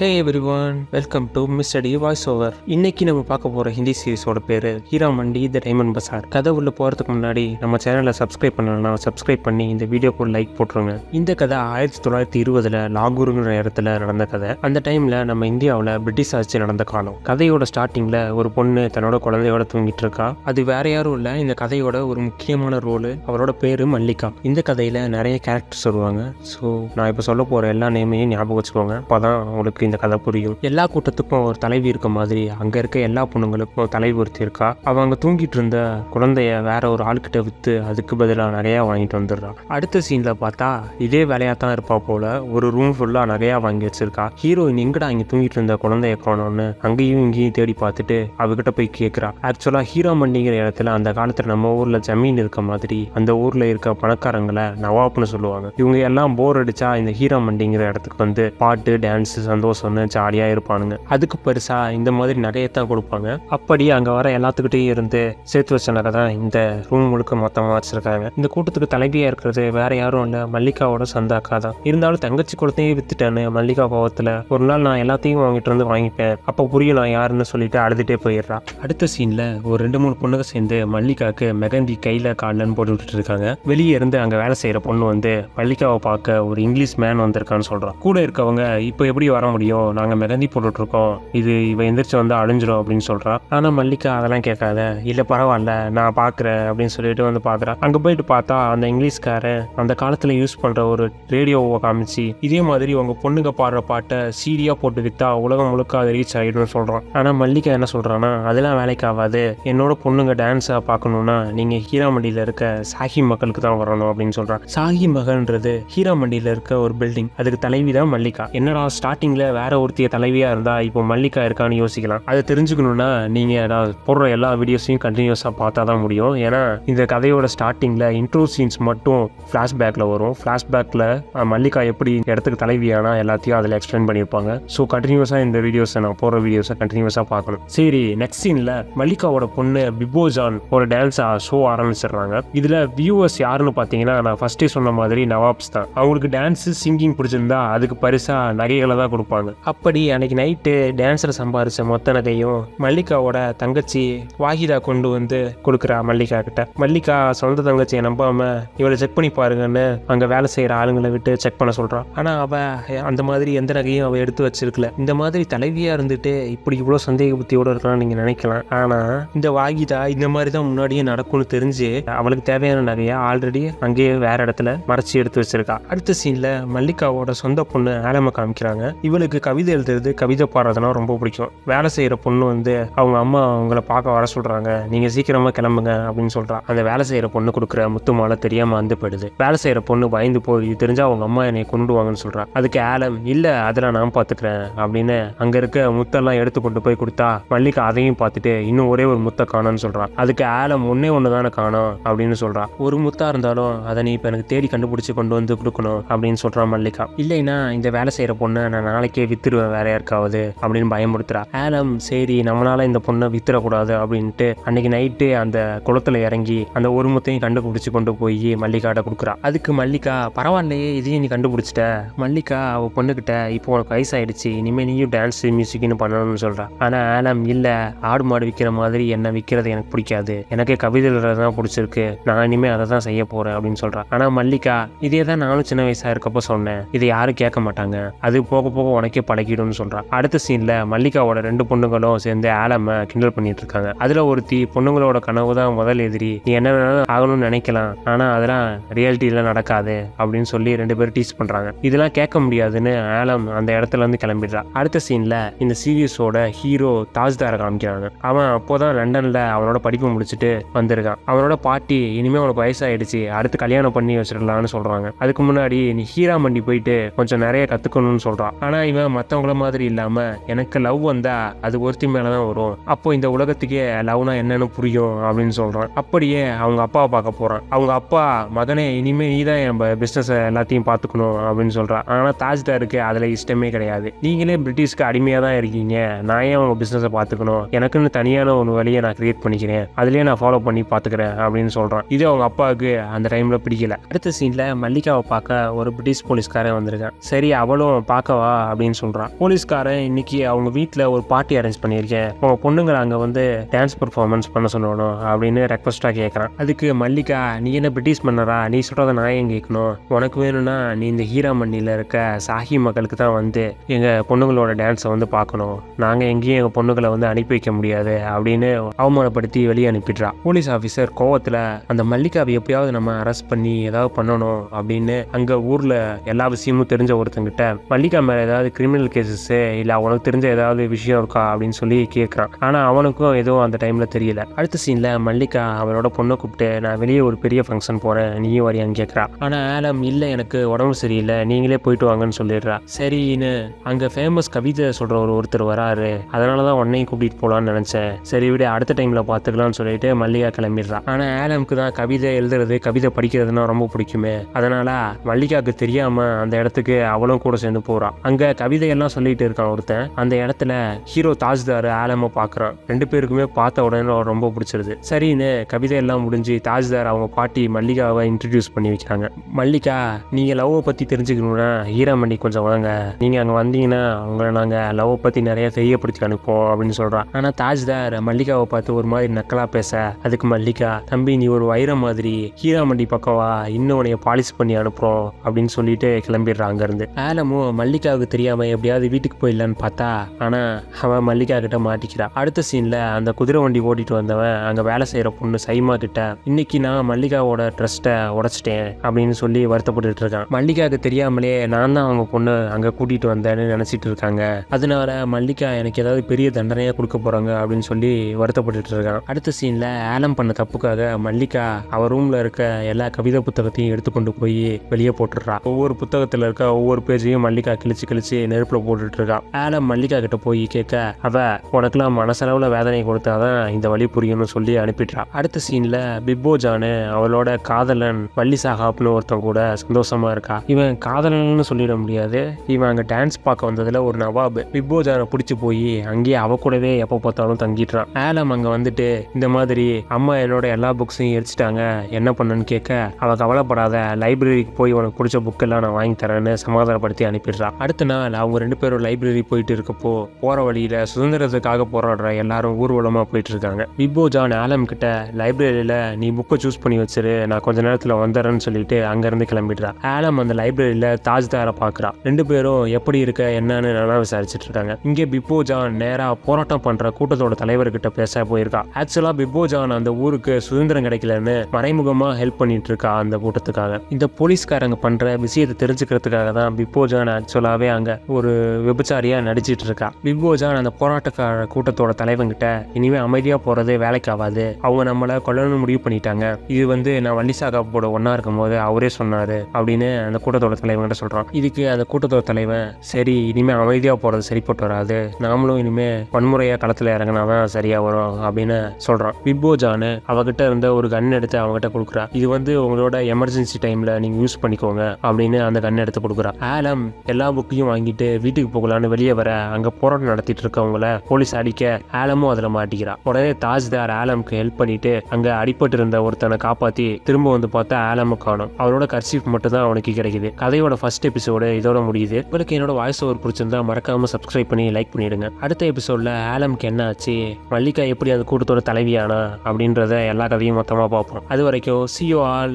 Hey everyone, welcome to mister T voice over. இன்னைக்கு நம்ம பார்க்க போகிற ஹிந்தி சீரிஸோட பேர் ஹீரா மண்டி த டைமண்ட் பசார். கதை உள்ள போகிறதுக்கு முன்னாடி நம்ம சேனலை சப்ஸ்கிரைப் பண்ணலன்னா சப்ஸ்கிரைப் பண்ணி இந்த வீடியோக்கு ஒரு லைக் போட்டுருங்க. இந்த கதை 1920 லாகூருங்கிற இடத்துல நடந்த கதை. அந்த டைமில் நம்ம இந்தியாவில் பிரிட்டிஷ் ஆட்சி நடந்த காலம். கதையோட ஸ்டார்டிங்கில் ஒரு பொண்ணு தன்னோட குழந்தையோட தூங்கிட்டு இருக்கா. அது வேற யாரும் இல்லை, இந்த கதையோட ஒரு முக்கியமான ரோலு. அவரோட பேர் மல்லிகா. இந்த கதையில் நிறைய கேரக்டர்ஸ் வருவாங்க. ஸோ நான் இப்போ சொல்ல போகிற எல்லா நேமையும் ஞாபகம் வச்சுக்கோங்க, அப்போதான் உங்களுக்கு இந்த கதை புரியும். எல்லா கூட்டத்துக்கும் ஒரு தலைவி இருக்க மாதிரி அங்க இருக்க எல்லா பொண்ணுங்களுக்கும் தலைவி ஒருத்தி இருக்கா. அவங்க தூங்கிட்டு இருந்த குழந்தைய வேற ஒரு ஆள்கிட்ட வித்து அதுக்கு பதிலாக நிறைய வாங்கிட்டு வந்துடுறா. அடுத்த சீன்ல பார்த்தா இதே வேலையா தான் இருப்பா போல. ஒரு ரூம் ஃபுல்லா நிறைய வாங்கி வச்சிருக்கா. ஹீரோயின் எங்கடா இங்க தூங்கிட்டு இருந்த குழந்தைய காணோம்னு அங்கேயும் இங்கேயும் தேடி பார்த்துட்டு அவகிட்ட போய் கேட்கிறா. ஆக்சுவலா ஹீரா மண்டிங்கிற இடத்துல அந்த காலத்துல நம்ம ஊர்ல ஜமீன் இருக்க மாதிரி அந்த ஊர்ல இருக்க பணக்காரங்களை நவாப்னு சொல்லுவாங்க. இவங்க எல்லாம் போர் அடிச்சா இந்த ஹீரா மண்டிங்கிற இடத்துக்கு வந்து பாட்டு டான்ஸ் சந்தோஷம்னு ஜாலியாக இருப்பானுங்க. அதுக்கு பெருசா இந்த மாதிரி நகையத்தான் கொடுப்பாங்க. அப்படி அங்கே வர எல்லாத்துக்கிட்டையும் இருந்து சேர்த்து வச்ச நகை தான் இந்த ரூம் முழுக்க மொத்தமாக வச்சிருக்காங்க. இந்த கூட்டத்துக்கு தலைவியாக இருக்கிறது வேற யாரும் இல்லை, மல்லிகாவோட சொந்த அக்கா தான். இருந்தாலும் தங்கச்சி கூடத்தையே வித்துட்டேன்னு மல்லிகா கோவத்தில் ஒரு நாள் நான் எல்லாத்தையும் வாங்கிட்டு வந்து வாங்கிப்பேன், அப்போ புரியும் நான் யாருன்னு சொல்லிட்டு அழுதுகிட்டே போயிடுறா. அடுத்த சீனில் ஒரு 2-3 பொண்ணுங்க சேர்ந்து மல்லிகாவுக்கு மெகந்தி கையில் காலில்னு போட்டு விட்டுட்டு இருக்காங்க. வெளியே இருந்து அங்கே வேலை செய்கிற பொண்ணு வந்து மல்லிகாவை பார்க்க ஒரு இங்கிலீஷ் மேன் வந்திருக்கான்னு சொல்கிறான். கூட இருக்கவங்க இப்போ எப்படி வர முடியும், நாங்கள் மெகந்தி போட்டுட்ருக்கோம், இது இவ எந்திரிச்சு வந்து அழிஞ்சிரும் அப்படின்னு சொல்கிறா. ஆனால் மல்லிகா அதெல்லாம் கேட்காத, இல்லை பரவாயில்ல நான் பார்க்குறேன் அப்படின்னு சொல்லிட்டு வந்து பார்க்குறா. அங்கே போயிட்டு பார்த்தா அந்த இங்கிலீஷ்காரன் அந்த காலத்தில் யூஸ் பண்ணுற ஒரு ரேடியோவை காமிச்சு இதே மாதிரி உங்கள் பொண்ணுங்க பாடுற பாட்டை சீடியாக போட்டு விற்றா உலகம் முழுக்க அதை ரீச் ஆகிடும்னு சொல்கிறான். ஆனால் மல்லிகா என்ன சொல்கிறான்னா அதெல்லாம் வேலைக்கு ஆகாது, என்னோட பொண்ணுங்க டான்ஸை பார்க்கணுன்னா நீங்கள் ஹீராமண்டியில் இருக்க சாஹி மக்களுக்கு தான் வரணும் அப்படின்னு சொல்கிறான். சாஹி மகன்றது ஹீராமண்டியில் இருக்க ஒரு பில்டிங், அதுக்கு தலைவி தான் மல்லிகா. என்னடா ஸ்டார்டிங்கில் வேற ஒருத்திய தலைவியா இருந்தா இப்போ மல்லிகா இருக்கான்னு யோசிக்கலாம். அதை தெரிஞ்சுக்கணும்னா நீங்க நான் போடுற எல்லா வீடியோஸையும் கண்டினியூஸா பார்த்தா தான் முடியும். ஏன்னா இந்த கதையோட ஸ்டார்டிங்ல இன்ட்ரோ சீன்ஸ் மட்டும் ஃபிளாஷ்பேக்ல வரும். ஃபிளாஷ்பேக்ல மல்லிகா எப்படி இடத்துக்கு தலைவியானா எல்லாத்தையும் அதில் எக்ஸ்பிளைன் பண்ணியிருப்பாங்க. ஸோ கண்டினியூஸா இந்த வீடியோஸை நான் போடுற வீடியோஸை கண்டினியூஸா பார்க்கணும். சரி, நெக்ஸ்ட் சீன்ல மல்லிகாவோட பொண்ணு பிபோஜான் ஒரு டான்ஸ் ஷோ ஆரம்பிச்சிடுறாங்க. இதுல வியூவர்ஸ் யாருன்னு பார்த்தீங்கன்னா நான் ஃபர்ஸ்டே சொன்ன மாதிரி நவாப்ஸ் தான். அவங்களுக்கு டான்ஸ் சிங்கிங் பிடிச்சிருந்தா அதுக்கு பரிசா நகைகளை தான் கொடுப்பாங்க. அப்படி அன்னைக்கு நைட்டு டான்ஸரை சம்பாதிச்ச மொத்த நகையும் மல்லிகாவோட தங்கச்சி வாஹிதா கொண்டு வந்து கொடுக்குறா மல்லிகா கிட்ட. மல்லிகா சொந்த தங்கச்சியை நம்பாம இவளை செக் பண்ணி பாருங்கன்னு அங்க வேலை செய்யற ஆளுங்களை விட்டு செக் பண்ண சொல்றான். ஆனா அவ அந்த மாதிரி எந்த நகையும் அவ எடுத்து வச்சிருக்கல. இந்த மாதிரி தலைவியா இருந்துட்டு இப்படி இவ்வளவு சந்தேக புத்தியோட இருக்கலாம்னு நீங்க நினைக்கலாம். ஆனா இந்த வாஹிதா இந்த மாதிரி தான் முன்னாடியே நடக்கும்னு தெரிஞ்சு அவளுக்கு தேவையான நகையை ஆல்ரெடி அங்கேயே வேற இடத்துல மறைச்சி எடுத்து வச்சிருக்கா. அடுத்த சீன்ல மல்லிகாவோட சொந்த பொண்ணு ஆலம காமிக்கிறாங்க. இவளுக்கு கவிதை எழுதுறது கவிதை பாடுறதுனா ரொம்ப பிடிக்கும். வேலை செய்யற பொண்ணு வந்து அவங்க அம்மா அவங்கள பார்க்க வர சொல்றாங்க, நீங்க சீக்கிரமா கிளம்புங்க அப்படின்னு சொல்றா. அந்த வேலை செய்யற பொண்ணு கொடுக்குற முத்து மாலை தெரியாம வந்து போயிடுது. வேலை செய்யற பொண்ணு பயந்து போய் தெரிஞ்சா அவங்க அம்மா என்னை கொண்டுடுவாங்கன்னு சொல்றா. அதுக்கு ஆலம் இல்ல அதெல்லாம் நான் பாத்துக்கிறேன் அப்படின்னு அங்க இருக்க முத்தெல்லாம் எடுத்து கொண்டு போய் கொடுத்தா மல்லிகா அதையும் பார்த்துட்டு இன்னும் ஒரே ஒரு முத்தை காணோன்னு சொல்றா. அதுக்கு ஆலம் ஒண்ணு தானே காணோம் அப்படின்னு சொல்றா. ஒரு முத்தா இருந்தாலும் அதை நீ இப்ப எனக்கு தேடி கண்டுபிடிச்சு கொண்டு வந்து கொடுக்கணும் அப்படின்னு சொல்றா மல்லிகா. இல்லைன்னா இந்த வேலை செய்யற பொண்ணு நான் நாளைக்கே வித்துருவேன் வேற யாருக்காவது அப்படின்னு பயமுறுத்துறா. ஆலம் சரி நம்மளால இந்த பொண்ணை வித்துறக்கூடாது அப்படின்ட்டு அன்னைக்கு நைட்டு அந்த குளத்துல இறங்கி அந்த ஒரு முத்தையும் கண்டுபிடிச்சு கொண்டு போய் மல்லிகாட்ட கொடுக்குறா. அதுக்கு மல்லிகா பரவாயில்லையே இதையும் நீ கண்டுபிடிச்சிட்ட, மல்லிகா அவ பொண்ணுகிட்ட இப்போ உனக்கு வயசாயிடுச்சு, இனிமே நீயும் டான்ஸ் மியூசிக்னு பண்ணணும்னு சொல்றா. ஆனா ஆலம் இல்ல, ஆடு மாடு விற்கிற மாதிரி என்ன விற்கிறது எனக்கு பிடிக்காது, எனக்கே கவிதை தான் பிடிச்சிருக்கு, நான் இனிமே அதை தான் செய்ய போறேன் அப்படின்னு சொல்றா. ஆனா மல்லிகா இதே தான் நானும் சின்ன வயசா இருக்கப்போ சொன்னேன், இதை யாரும் கேட்க மாட்டாங்க, அது போக போக உனக்கே பழகிடும்னு சொல்றா. அடுத்த சீன்ல மல்லிகாவோட 2 பொண்ணுங்களும் சேர்ந்து ஆலம கிண்டல் பண்ணிட்டு இருக்காங்க. அதுல ஒருத்தி பொண்ணுங்களோட கனவு தான் முதல் எதிரி, நீ என்ன வேணாலும் ஆகணும்னு நினைக்கலாம் ஆனா அதெல்லாம் ரியாலிட்டியில நடக்காது அப்படின்னு சொல்லி 2 பேரும் டீஸ் பண்றாங்க. இதெல்லாம் கேட்க முடியாதுன்னு ஆலம் அந்த இடத்துல இருந்து கிளம்பிடுறா. அடுத்த சீன்ல இந்த சீரியஸோட ஹீரோ தாஜ்தாரை காமிக்கிறாங்க. அவன் அப்போதான் லண்டன்ல அவனோட படிப்பு முடிச்சுட்டு வந்திருக்கான். அவனோட பாட்டி இனிமே உனக்கு வயசாயிடுச்சு, அடுத்து கல்யாணம் பண்ணி வச்சிடலாம்னு சொல்றாங்க. அதுக்கு முன்னாடி நீ ஹீரா மண்டி போயிட்டு கொஞ்சம் நிறைய கத்துக்கணும்னு சொல்றான். ஆனா இவன் மத்தவங்கள மாதிரி இல்லாம எனக்கு லவ் வந்தா அது ஒருத்தி மேலதான் வரும், அப்போ இந்த உலகத்துக்கே லவ்னா என்னன்னு புரியும் அப்படின்னு சொல்றான். அப்படியே அவங்க அப்பாவை பார்க்க போறான். அவங்க அப்பா மகனே இனிமே நீதான் என் பிசினஸ் எல்லாத்தையும் பாத்துக்கணும் அப்படின்னு சொல்றான். ஆனா தாஜ்தாருக்கு அதுல இஷ்டமே கிடையாது. நீங்களே பிரிட்டிஷ்க்கு அடிமையா தான் இருக்கீங்க, நான் ஏன் அவங்க பிசினஸை பாத்துக்கணும், எனக்குன்னு தனியான ஒரு வழியை நான் கிரியேட் பண்ணிக்கிறேன், அதுலயே நான் ஃபாலோ பண்ணி பாத்துக்கிறேன் அப்படின்னு சொல்றான். இது அவங்க அப்பாவுக்கு அந்த டைம்ல பிடிக்கல. அடுத்த சீன்ல மல்லிகாவை பார்க்க ஒரு பிரிட்டிஷ் போலீஸ்காரன் வந்திருக்கான். சரி அவளும் பார்க்கவா அப்படின்னு அப்படின்னு சொல்கிறான். போலீஸ்காரன் இன்னைக்கு அவங்க வீட்டில் ஒரு பார்ட்டி அரேஞ்ச் பண்ணியிருக்கேன், உங்கள் பொண்ணுங்களை அங்கே வந்து டான்ஸ் பர்ஃபார்மன்ஸ் பண்ண சொல்லணும் அப்படின்னு ரெக்வஸ்ட்டாக கேட்குறான். அதுக்கு மல்லிகா, நீ என்ன பிரிட்டிஷ் மன்னரா, நீ சொல்கிறத நான் ஏன் கேட்கணும், உனக்கு வேணும்னா நீ இந்த ஹீராமண்டியில் இருக்க சாஹி மக்களுக்கு தான் வந்து எங்கள் பொண்ணுங்களோட டான்ஸை வந்து பார்க்கணும், நாங்கள் எங்கேயும் எங்கள் பொண்ணுங்களை வந்து அனுப்பி வைக்க முடியாது அப்படின்னு அவமானப்படுத்தி வெளியே அனுப்பிடுறா. போலீஸ் ஆஃபீஸர் கோவத்தில் அந்த மல்லிகாவை எப்படியாவது நம்ம அரெஸ்ட் பண்ணி ஏதாவது பண்ணணும் அப்படின்னு அங்கே ஊரில் எல்லா விஷயமும் தெரிஞ்ச ஒருத்தங்கிட்ட மல்லிகா மேலே ஏதாவது கிரிமினல் கேசஸ் இல்லை அவனுக்கு தெரிஞ்ச ஏதாவது விஷயம் இருக்கா அப்படின்னு சொல்லி கேட்குறான். ஆனால் அவனுக்கும் எதுவும் அந்த டைமில் தெரியல. அடுத்த சீனில் மல்லிகா அவனோட பொண்ணை கூப்பிட்டு, நான் வெளியே ஒரு பெரிய ஃபங்க்ஷன் போகிறேன், நீயும் வரியான்னு கேட்குறா. ஆனால் ஆலம், இல்லை எனக்கு உடம்பு சரியில்லை, நீங்களே போயிட்டு வாங்கன்னு சொல்லிடுறா. சரின்னு அங்கே ஃபேமஸ் கவிதை சொல்கிற ஒருத்தர் வராரு, அதனால தான் உன்னையும் கூட்டிகிட்டு போகலான்னு நினச்சேன், சரி விட அடுத்த டைமில் பார்த்துக்கலாம்னு சொல்லிட்டு மல்லிகா கிளம்பிடுறா. ஆனால் ஆலமுக்கு தான் கவிதை எழுதுறது கவிதை படிக்கிறதுனா ரொம்ப பிடிக்குமே, அதனால மல்லிகாவுக்கு தெரியாமல் அந்த இடத்துக்கு அவளும் கூட சேர்ந்து போகிறான். அங்கே கவிதையெல்லாம் சொல்லிட்டு இருக்கான் ஒருத்தன். அந்த இடத்துல ஹீரோ தாஜ்தார் ஆலமை பார்க்குறான். ரெண்டு பேருக்குமே பார்த்த உடனே ரொம்ப பிடிச்சிருது. சரின்னு கவிதையெல்லாம் முடிஞ்சு தாஜ்தார் அவங்க பாட்டி மல்லிகாவை இன்ட்ரடியூஸ் பண்ணி வைக்கிறாங்க. மல்லிகா, நீங்கள் லவ்வை பற்றி தெரிஞ்சுக்கணுன்னா ஹீராமண்டி கொஞ்சம் வாங்க, நீங்கள் அங்கே வந்தீங்கன்னா உங்களை நாங்கள் லவ்வை பற்றி நிறைய தெரியப்படுத்தி அனுப்போம் அப்படின்னு சொல்கிறான். ஆனால் தாஜ்தார் மல்லிகாவை பார்த்து ஒரு மாதிரி நக்கலாக பேச, அதுக்கு மல்லிகா, தம்பி நீ ஒரு வைரம் மாதிரி, ஹீராமண்டி பக்கம் வா, இன்னும் உனைய பாலிஷ் பண்ணி அனுப்புகிறோம் அப்படின்னு சொல்லிட்டு கிளம்பிடுறான் அங்கேருந்து. ஆலமும் மல்லிகாவுக்கு தெரியாமல் எப்படியாவது வீட்டுக்கு போயிடலான்னு பார்த்தா, ஆனால் அவன் மல்லிகா கிட்ட மாட்டிக்கிறான். அடுத்த சீனில் அந்த குதிரை வண்டி ஓட்டிட்டு வந்தவன் அங்கே வேலை செய்கிற பொண்ணு சைமா கிட்ட, இன்னைக்கு நான் மல்லிகாவோட ட்ரஸ்ட்டை உடைச்சிட்டேன் அப்படின்னு சொல்லி வருத்தப்பட்டு இருக்கான். மல்லிகாவுக்கு தெரியாமலே நான் தான் அவங்க பொண்ணு அங்கே கூட்டிகிட்டு வந்தேன்னு நினச்சிட்டு இருக்காங்க, அதனால மல்லிகா எனக்கு ஏதாவது பெரிய தண்டனையாக கொடுக்க போகிறாங்க அப்படின்னு சொல்லி வருத்தப்பட்டு இருக்கான். அடுத்த சீனில் ஆலம் பண்ண தப்புக்காக மல்லிகா அவ ரூமில் இருக்க எல்லா கவிதை புத்தகத்தையும் எடுத்துக்கொண்டு போய் வெளியே போட்டுடுறா. ஒவ்வொரு புத்தகத்தில் இருக்க ஒவ்வொரு பேஜையும் மல்லிகா கிழிச்சு கிழிச்சு நெருப்பில் போட்டுட்டு இருக்கான். ஆலம் மல்லிகா கிட்ட போய் கேட்க, அவ உனக்குலாம் மனசளவில் வேதனை கொடுத்தாதான் இந்த வழி புரியும்னு சொல்லி அனுப்பிடுறா. அடுத்த சீனில் பிப்போ ஜானு அவளோட காதலன் வள்ளி சாஹாப்னு ஒருத்தன் கூட சந்தோஷமா இருக்கா. இவன் காதலன்னு சொல்லிட முடியாது, இவன் அங்கே டான்ஸ் பார்க்க வந்ததில் ஒரு நவாப். பிப்போ ஜானை பிடிச்சி போய் அங்கேயே அவ கூடவே எப்போ பார்த்தாலும் தங்கிட்டுறான். ஆலம் அங்கே வந்துட்டு, இந்த மாதிரி அம்மா என்னோட எல்லா புக்ஸையும் எரிச்சிட்டாங்க, என்ன பண்ணன்னு கேட்க, அவள் கவலைப்படாத, லைப்ரரிக்கு போய் உனக்கு பிடிச்ச புக்கெல்லாம் நான் வாங்கி தரேன்னு சமாதானப்படுத்தி அனுப்பிடுறான். அடுத்த நாள் அவங்க ரெண்டு பேரும் லைப்ரரி போயிட்டு இருக்கப்போ போகிற வழியில் சுதந்திரத்துக்காக போராடுற எல்லாரும் ஊர்வலமாக போயிட்டு இருக்காங்க. பிப்போ ஜான் ஆலம் கிட்ட, லைப்ரரியில் நீ புக்கை சூஸ் பண்ணி வச்சிரு, நான் கொஞ்ச நேரத்தில் வந்துடுறேன்னு சொல்லிட்டு அங்கேருந்து கிளம்பிடுறான். ஆலம் அந்த லைப்ரரியில் தாஜ்தாரை பார்க்குறான். ரெண்டு பேரும் எப்படி இருக்க என்னன்னு நல்லா விசாரிச்சுட்டு இருக்காங்க. இங்கே பிப்போ ஜான் நேராக போராட்டம் பண்ணுற கூட்டத்தோட தலைவர்கிட்ட பேச போயிருக்கா. ஆக்சுவலாக பிப்போ ஜான் அந்த ஊருக்கு சுதந்திரம் கிடைக்கலன்னு மறைமுகமாக ஹெல்ப் பண்ணிட்டு இருக்கா அந்த கூட்டத்துக்காக. இந்த போலீஸ்காரங்க பண்ணுற விஷயத்தை தெரிஞ்சுக்கிறதுக்காக தான் பிப்போ ஜான் ஆக்சுவலாகவே அங்கே ஒரு விபச்சாரியாக நடிச்சிட்டு இருக்கா. பிப்போ ஜான் அந்த போராட்டக்கார கூட்டத்தோட தலைவங்கிட்ட, இனிமேல் அமைதியாக போகிறது வேலைக்கு ஆகாது, அவங்க நம்மளை கொல்லணும்னு முடிவு பண்ணிட்டாங்க, இது வந்து நான் வள்ளி சாஹாப்போட ஒன்றா இருக்கும் போது அவரே சொன்னார் அப்படின்னு அந்த கூட்டத்தோட தலைவங்கிட்ட சொல்கிறான். இதுக்கு அந்த கூட்டத்தோட தலைவன், சரி இனிமேல் அமைதியாக போகிறது சரிப்பட்டு வராது, நாமளும் இனிமேல் வன்முறையாக களத்தில் இறங்கினாதான் சரியாக வரும் அப்படின்னு சொல்கிறான். பிப்போ ஜானு அவகிட்ட இருந்த ஒரு கன் எடுத்து அவங்ககிட்ட கொடுக்குறா. இது வந்து உங்களோட எமர்ஜென்சி டைமில் நீங்கள் யூஸ் பண்ணிக்கோங்க அப்படின்னு அந்த கன் எடுத்து கொடுக்குறா. ஆலம் எல்லா புக்கையும் வாங்கிட்டு வீட்டுக்கு போகலான்னு வெளியே வர, அங்கே போராட்டம் நடத்திட்டு இருக்கவங்கள போலீஸ் அடிக்க ஆலமும் அதில் மாட்டிக்கிறா. உடனே தாஜ்தார் ஆலமுக்கு ஹெல்ப் பண்ணிட்டு அங்கே அடிபட்டு இருந்த ஒருத்தனை காப்பாற்றி திரும்ப வந்து பார்த்தா ஆலமு காணும். அவரோட கர்சீஃப் மட்டும் தான் அவனுக்கு கிடைக்குது. கதையோட ஃபர்ஸ்ட் எபிசோடு இதோட முடியுது. உங்களுக்கு என்னோட வாய்ஸ் ஓவர் பிடிச்சிருந்தா மறக்காம சப்ஸ்கிரைப் பண்ணி லைக் பண்ணிடுங்க. அடுத்த எபிசோட்ல ஆலமுக்கு என்ன ஆச்சு, மல்லிகா எப்படி அந்த கூட்டத்தோட தலைவியானா அப்படின்றத எல்லா கதையும் மொத்தமாக பார்ப்போம். அது வரைக்கும் see you all.